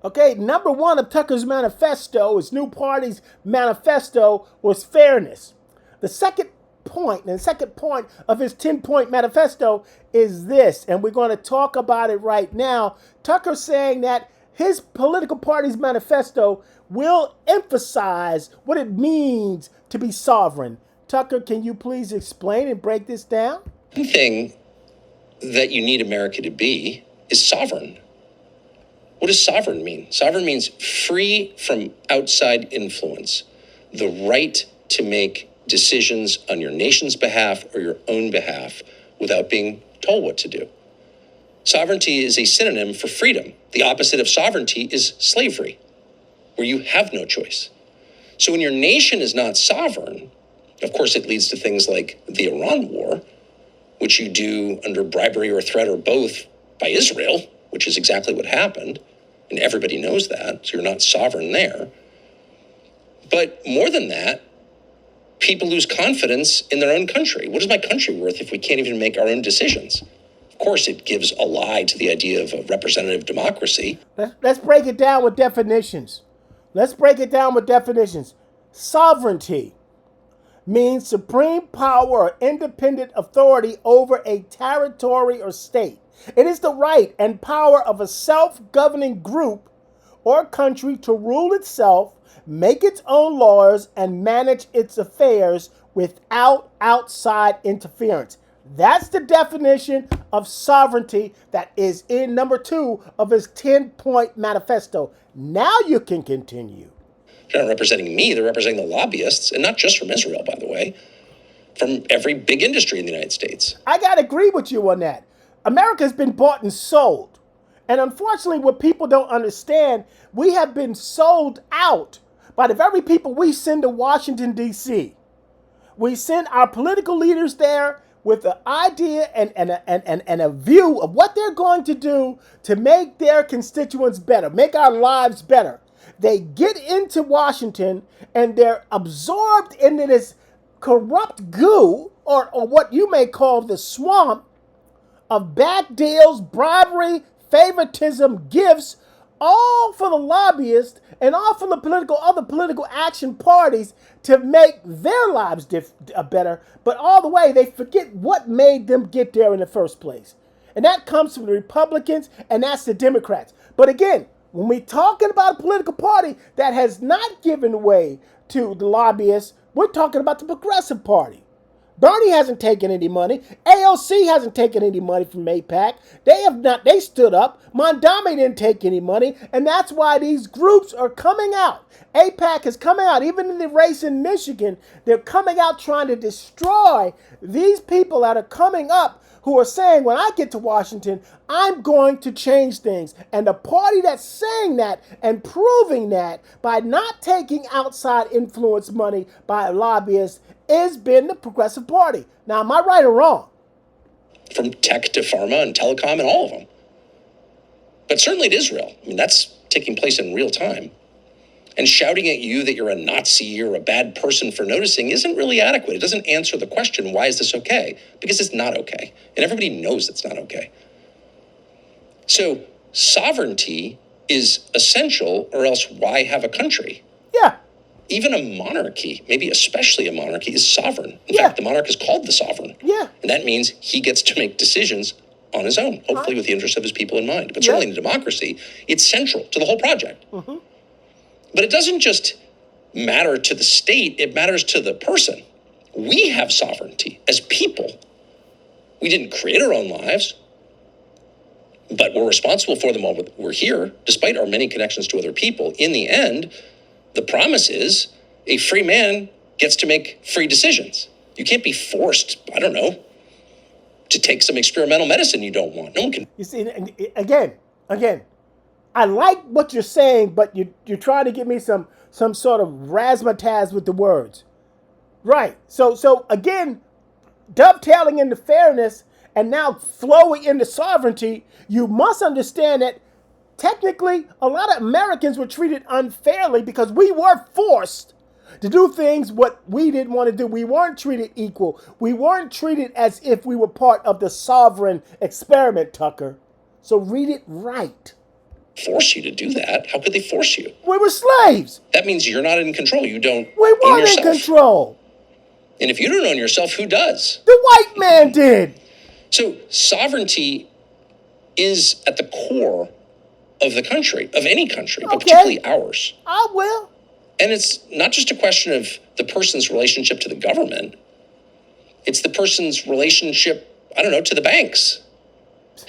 Okay, number one of Tucker's manifesto, his new party's manifesto, was fairness. The second point, and the second point of his 10-point manifesto is this, and we're going to talk about it right now. Tucker's saying that his political party's manifesto will emphasize what it means to be sovereign. Tucker, can you please explain and break this down? One thing that you need America to be is sovereign. What does sovereign mean? Sovereign means free from outside influence, the right to make decisions on your nation's behalf or your own behalf without being told what to do. Sovereignty is a synonym for freedom. The opposite of sovereignty is slavery, where you have no choice. So when your nation is not sovereign, of course, it leads to things like the Iran war, which you do under bribery or threat or both by Israel, which is exactly what happened. And everybody knows that. So you're not sovereign there. But more than that, people lose confidence in their own country. What is my country worth if we can't even make our own decisions? Of course, it gives a lie to the idea of a representative democracy. Let's break it down with definitions. Sovereignty means supreme power or independent authority over a territory or state. It is the right and power of a self-governing group or country to rule itself, make its own laws, and manage its affairs without outside interference. That's the definition of sovereignty that is in number 2 of his 10-point manifesto. Now you can continue. They're not representing me, they're representing the lobbyists, and not just from Israel, by the way, from every big industry in the United States. I got to agree with you on that. America's been bought and sold. And unfortunately, what people don't understand, we have been sold out by the very people we send to Washington, D.C. We send our political leaders there with an idea and a view of what they're going to do to make their constituents better, make our lives better. They get into Washington and they're absorbed into this corrupt goo, or what you may call the swamp, of back deals, bribery, favoritism, gifts, all for the lobbyists and all for the other political action parties to make their lives better. But all the way, they forget what made them get there in the first place. And that comes from the Republicans, and that's the Democrats. But again, when we're talking about a political party that has not given way to the lobbyists, we're talking about the Progressive Party. Bernie hasn't taken any money. AOC hasn't taken any money from AIPAC. They stood up. Mondami didn't take any money. And that's why these groups are coming out. AIPAC is coming out. Even in the race in Michigan, they're coming out trying to destroy these people that are coming up who are saying, when I get to Washington, I'm going to change things. And the party that's saying that and proving that by not taking outside influence money by lobbyists has been the Progressive Party. Now, am I right or wrong? From tech to pharma and telecom and all of them. But certainly to Israel. I mean, that's taking place in real time. And shouting at you that you're a Nazi or a bad person for noticing isn't really adequate. It doesn't answer the question, why is this okay? Because it's not okay. And everybody knows it's not okay. So sovereignty is essential, or else why have a country? Yeah. Even a monarchy, maybe especially a monarchy, is sovereign. In fact, the monarch is called the sovereign. Yeah. And that means he gets to make decisions on his own, hopefully with the interest of his people in mind. But certainly in a democracy, it's central to the whole project. Mm-hmm. But it doesn't just matter to the state, it matters to the person. We have sovereignty as people. We didn't create our own lives, but we're responsible for them while we're here, despite our many connections to other people. In the end, the promise is a free man gets to make free decisions. You can't be forced, I don't know, to take some experimental medicine you don't want. No one can. You see, again, I like what you're saying, but you're trying to give me some sort of razzmatazz with the words. Right. So again, dovetailing into fairness and now flowing into sovereignty, you must understand that technically a lot of Americans were treated unfairly because we were forced to do things what we didn't want to do. We weren't treated equal. We weren't treated as if we were part of the sovereign experiment, Tucker. So read it right. force you to do that. How could they force you? We were slaves. That means you're not in control. You don't We own weren't in yourself. control. And if you don't own yourself, who does? The white man did. So sovereignty is at the core of the country, of any country, but particularly ours. I will. And it's not just a question of the person's relationship to the government. It's the person's relationship, I don't know, to the banks.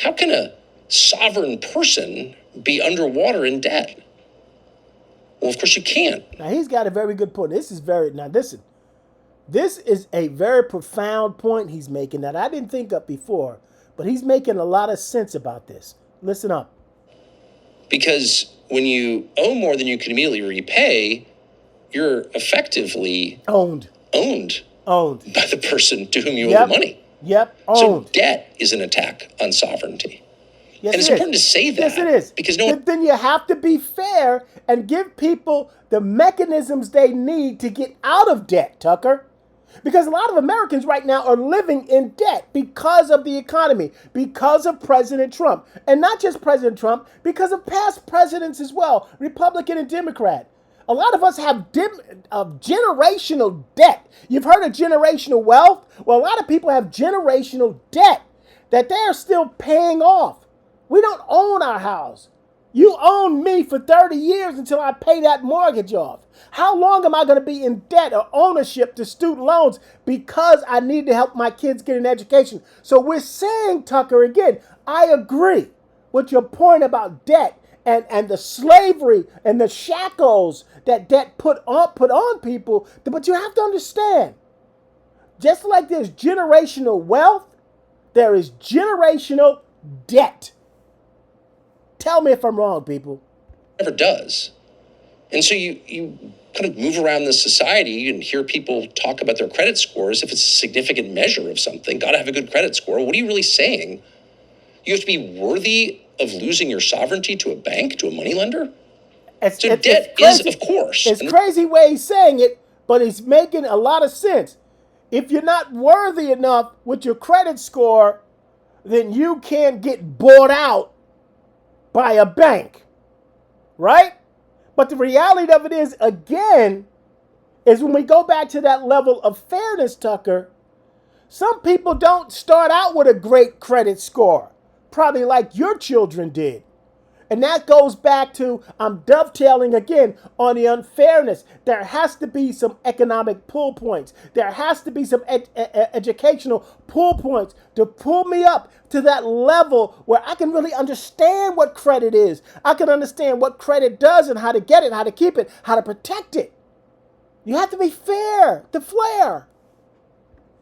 How can a sovereign person be underwater in debt? Well, of course you can't. Now, he's got a very good point. Listen. This is a very profound point he's making that I didn't think of before, but he's making a lot of sense about this. Listen up. Because when you owe more than you can immediately repay, you're effectively Owned. by the person to whom you owe the money. Yep. Owned. So debt is an attack on sovereignty. Yes, and it's important to say that. Yes, it is. Because then you have to be fair and give people the mechanisms they need to get out of debt, Tucker. Because a lot of Americans right now are living in debt because of the economy, because of President Trump. And not just President Trump, because of past presidents as well, Republican and Democrat. A lot of us have generational debt. You've heard of generational wealth? Well, a lot of people have generational debt that they're still paying off. We don't own our house. You own me for 30 years until I pay that mortgage off. How long am I going to be in debt or ownership to student loans because I need to help my kids get an education? So we're saying, Tucker, again, I agree with your point about debt and the slavery and the shackles that debt put on people. But you have to understand, just like there's generational wealth, there is generational debt. Tell me if I'm wrong, people. Never does. And so you kind of move around this society and hear people talk about their credit scores if it's a significant measure of something. Got to have a good credit score. What are you really saying? You have to be worthy of losing your sovereignty to a bank, to a moneylender? So debt is, of course. It's crazy way he's saying it, but he's making a lot of sense. If you're not worthy enough with your credit score, then you can't get bought out by a bank, right? But the reality of it is, again, is when we go back to that level of fairness, Tucker, some people don't start out with a great credit score, probably like your children did. And that goes back to, I'm dovetailing again on the unfairness. There has to be some economic pull points. There has to be some educational pull points to pull me up to that level where I can really understand what credit is. I can understand what credit does and how to get it, how to keep it, how to protect it. You have to be fair to flair.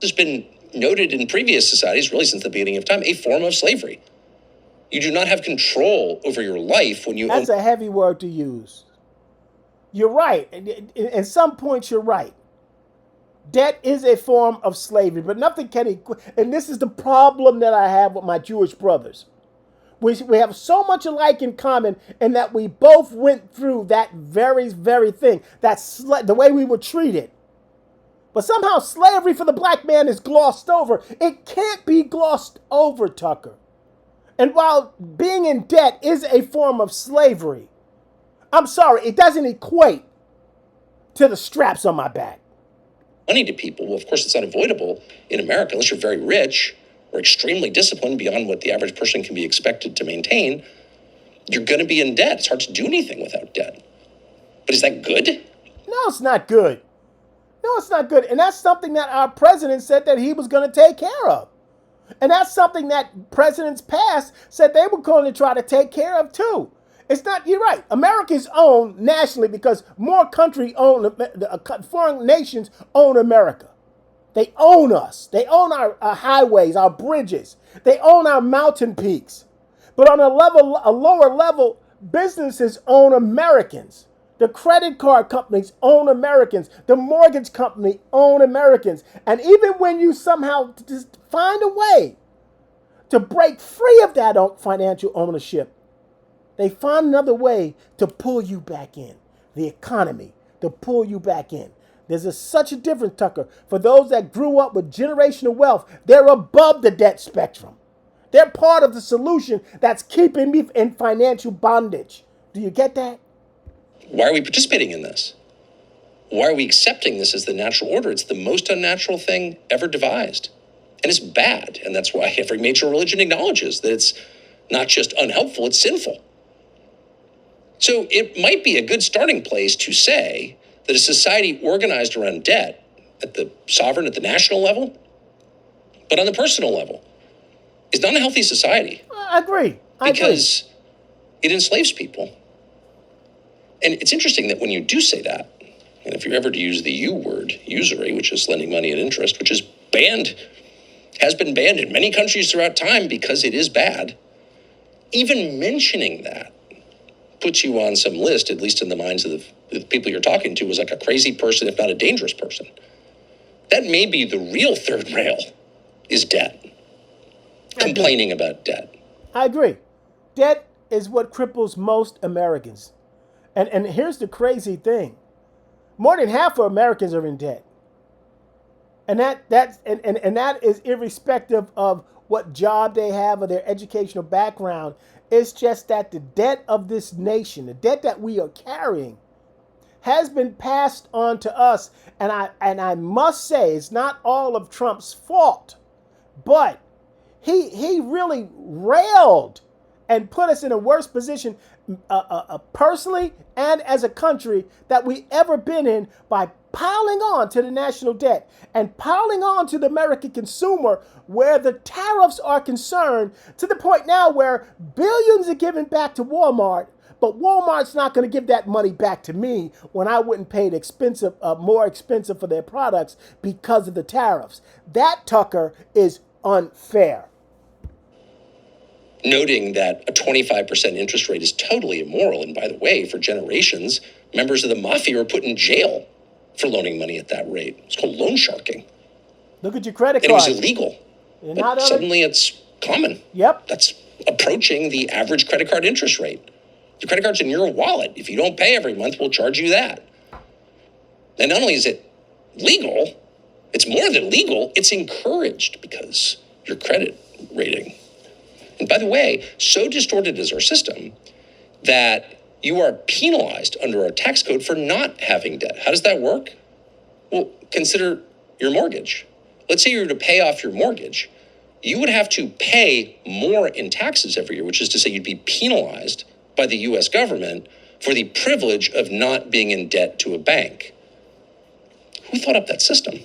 This has been noted in previous societies, really since the beginning of time, a form of slavery. You do not have control over your life when you That's a heavy word to use. You're right. At some points, you're right. Debt is a form of slavery, but nothing can and this is the problem that I have with my Jewish brothers. We have so much alike in common in that we both went through that very, very thing. That's the way we were treated. But somehow slavery for the black man is glossed over. It can't be glossed over, Tucker. And while being in debt is a form of slavery, I'm sorry, it doesn't equate to the straps on my back. Money to people, well, of course, it's unavoidable in America unless you're very rich or extremely disciplined beyond what the average person can be expected to maintain. You're going to be in debt. It's hard to do anything without debt. But is that good? No, it's not good. No, it's not good. And that's something that our president said that he was going to take care of. And that's something that presidents past said they were going to try to take care of too. It's not, you're right. America's owned nationally because more foreign nations own America. They own us. They own our highways, our bridges. They own our mountain peaks. But on a lower level, businesses own Americans. The credit card companies own Americans. The mortgage company own Americans. And even when you somehow just find a way to break free of that financial ownership, they find another way to pull you back in. The economy, to pull you back in. There's such a difference, Tucker. For those that grew up with generational wealth, they're above the debt spectrum. They're part of the solution that's keeping me in financial bondage. Do you get that? Why are we participating in this? Why are we accepting this as the natural order? It's the most unnatural thing ever devised. And it's bad. And that's why every major religion acknowledges that it's not just unhelpful, it's sinful. So it might be a good starting place to say that a society organized around debt at the sovereign, at the national level, but on the personal level, is not a healthy society. I agree. Because it enslaves people. And it's interesting that when you do say that, and if you're ever to use the U word, usury, which is lending money at interest, which is banned, has been banned in many countries throughout time because it is bad, even mentioning that puts you on some list, at least in the minds of the people you're talking to, as like a crazy person, if not a dangerous person. That may be the real third rail, is debt. Complaining about debt. I agree. Debt is what cripples most Americans. And here's the crazy thing. More than half of Americans are in debt. And that is irrespective of what job they have or their educational background. It's just that the debt of this nation, the debt that we are carrying, has been passed on to us. And I must say, it's not all of Trump's fault, but he really railed and put us in a worse position personally and as a country that we ever been in by piling on to the national debt and piling on to the American consumer where the tariffs are concerned, to the point now where billions are given back to Walmart, but Walmart's not going to give that money back to me when I wouldn't pay more expensive for their products because of the tariffs. That, Tucker, is unfair. Noting that a 25% interest rate is totally immoral. And by the way, for generations, members of the mafia were put in jail for loaning money at that rate. It's called loan sharking. Look at your credit card. And it was illegal. But suddenly it's common. Yep. That's approaching the average credit card interest rate. Your credit card's in your wallet. If you don't pay every month, we'll charge you that. And not only is it legal, it's more than legal, it's encouraged because your credit rating. And by the way, so distorted is our system that you are penalized under our tax code for not having debt. How does that work? Well, consider your mortgage. Let's say you were to pay off your mortgage. You would have to pay more in taxes every year, which is to say you'd be penalized by the U.S. government for the privilege of not being in debt to a bank. Who thought up that system?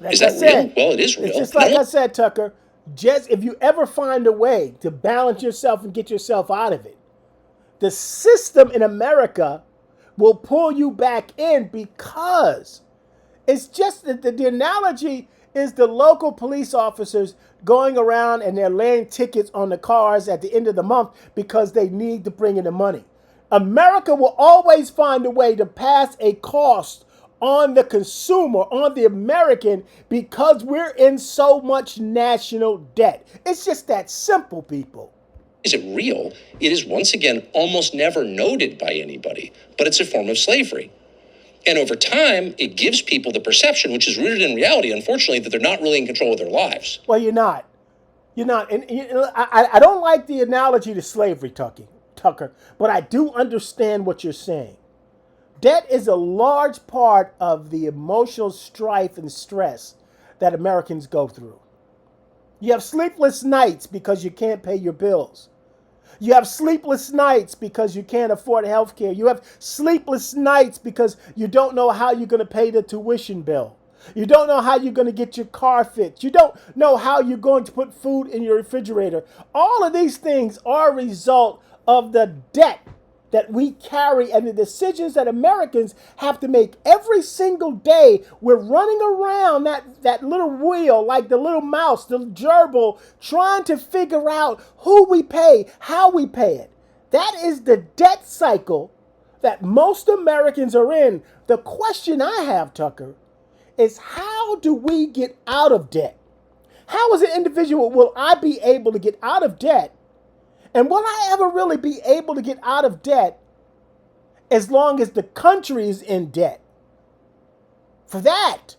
Is that real? Well, it is real. It's just like I said, Tucker. Just if you ever find a way to balance yourself and get yourself out of it, the system in America will pull you back in, because it's just that the analogy is the local police officers going around and they're laying tickets on the cars at the end of the month because they need to bring in the money. America will always find a way to pass a cost on the consumer, on the American, because we're in so much national debt. It's just that simple, people. Is it real? It is, once again, almost never noted by anybody, but it's a form of slavery. And over time, it gives people the perception, which is rooted in reality, unfortunately, that they're not really in control of their lives. Well, you're not. You're not. And I don't like the analogy to slavery, Tucker, but I do understand what you're saying. Debt is a large part of the emotional strife and stress that Americans go through. You have sleepless nights because you can't pay your bills. You have sleepless nights because you can't afford health care. You have sleepless nights because you don't know how you're going to pay the tuition bill. You don't know how you're going to get your car fixed. You don't know how you're going to put food in your refrigerator. All of these things are a result of the debt that we carry and the decisions that Americans have to make every single day. We're running around that little wheel like the little mouse, the gerbil, trying to figure out who we pay, how we pay it. That is the debt cycle that most Americans are in. The question I have, Tucker, is how do we get out of debt? How as an individual will I be able to get out of debt? And will I ever really be able to get out of debt as long as the country is in debt? For that,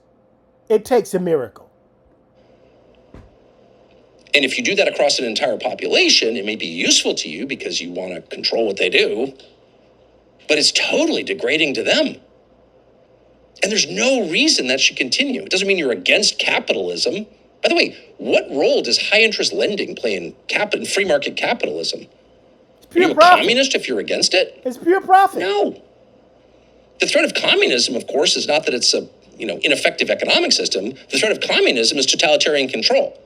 it takes a miracle. And if you do that across an entire population, it may be useful to you because you want to control what they do, but it's totally degrading to them. And there's no reason that should continue. It doesn't mean you're against capitalism. By the way, what role does high interest lending play in free market capitalism? It's pure Are you profit. a communist if you're against it? It's pure profit. No. The threat of communism, of course, is not that it's a ineffective economic system. The threat of communism is totalitarian control.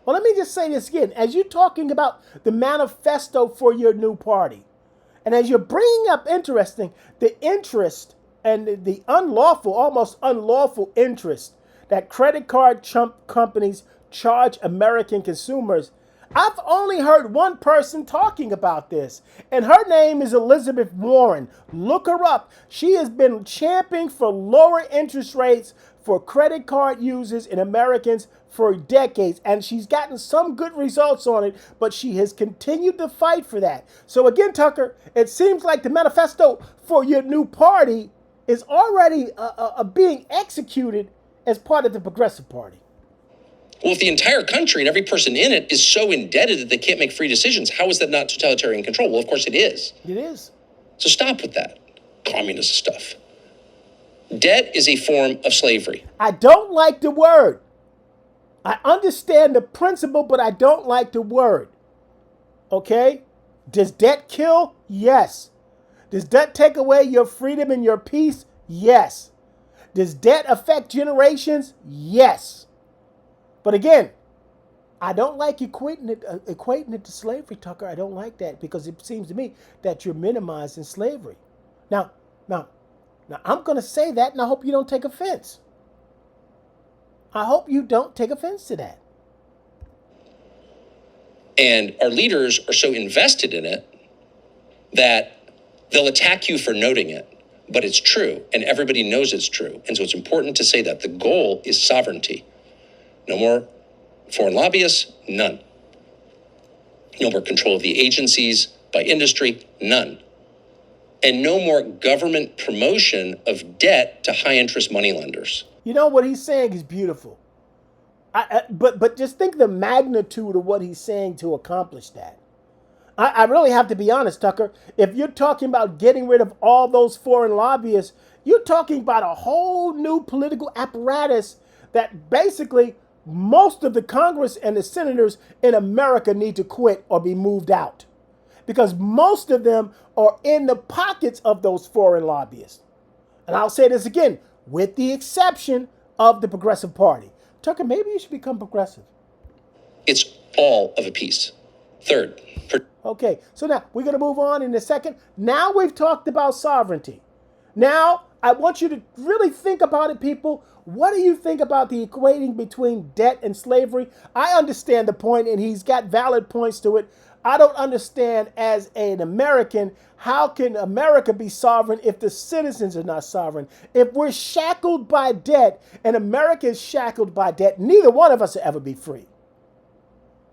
Well, let me just say this again. As you're talking about the manifesto for your new party, and as you're bringing up the interest and the unlawful, almost unlawful interest that credit card companies charge American consumers, I've only heard one person talking about this, and her name is Elizabeth Warren. Look her up. She has been championing for lower interest rates for credit card users and Americans for decades, and she's gotten some good results on it, but she has continued to fight for that. So again, Tucker, it seems like the manifesto for your new party is already being executed as part of the Progressive Party. Well, if the entire country and every person in it is so indebted that they can't make free decisions, how is that not totalitarian control? Well, of course it is. It is. So stop with that communist stuff. Debt is a form of slavery. I don't like the word. I understand the principle, but I don't like the word. Okay? Does debt kill? Yes. Does debt take away your freedom and your peace? Yes. Does debt affect generations? Yes. But again, I don't like equating it to slavery, Tucker. I don't like that because it seems to me that you're minimizing slavery. Now, I'm going to say that, and I hope you don't take offense. I hope you don't take offense to that. And our leaders are so invested in it that they'll attack you for noting it. But it's true, and everybody knows it's true. And so it's important to say that the goal is sovereignty. No more foreign lobbyists, none. No more control of the agencies by industry, none. And no more government promotion of debt to high-interest moneylenders. You know what he's saying is beautiful. But just think the magnitude of what he's saying to accomplish that. I really have to be honest, Tucker. If you're talking about getting rid of all those foreign lobbyists, you're talking about a whole new political apparatus that basically most of the Congress and the senators in America need to quit or be moved out. Because most of them are in the pockets of those foreign lobbyists. And I'll say this again, with the exception of the Progressive Party. Tucker, maybe you should become progressive. It's all of a piece. Third. Okay, so now we're going to move on in a second. Now we've talked about sovereignty. Now I want you to really think about it, people. What do you think about the equating between debt and slavery? I understand the point, and he's got valid points to it. I don't understand as an American, how can America be sovereign if the citizens are not sovereign? If we're shackled by debt and America is shackled by debt, neither one of us will ever be free.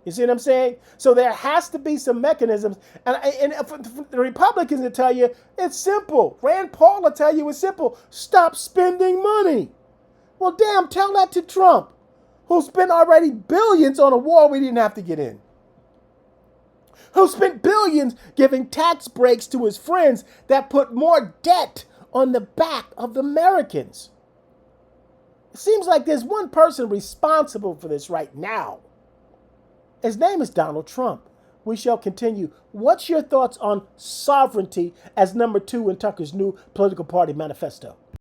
You see what I'm saying? So there has to be some mechanisms. And for the Republicans to tell you, it's simple. Rand Paul will tell you it's simple. Stop spending money. Well, damn, tell that to Trump, who spent already billions on a war we didn't have to get in. Who spent billions giving tax breaks to his friends that put more debt on the back of the Americans. It seems like there's one person responsible for this right now. His name is Donald Trump. We shall continue. What's your thoughts on sovereignty as number 2 in Tucker's new political party manifesto?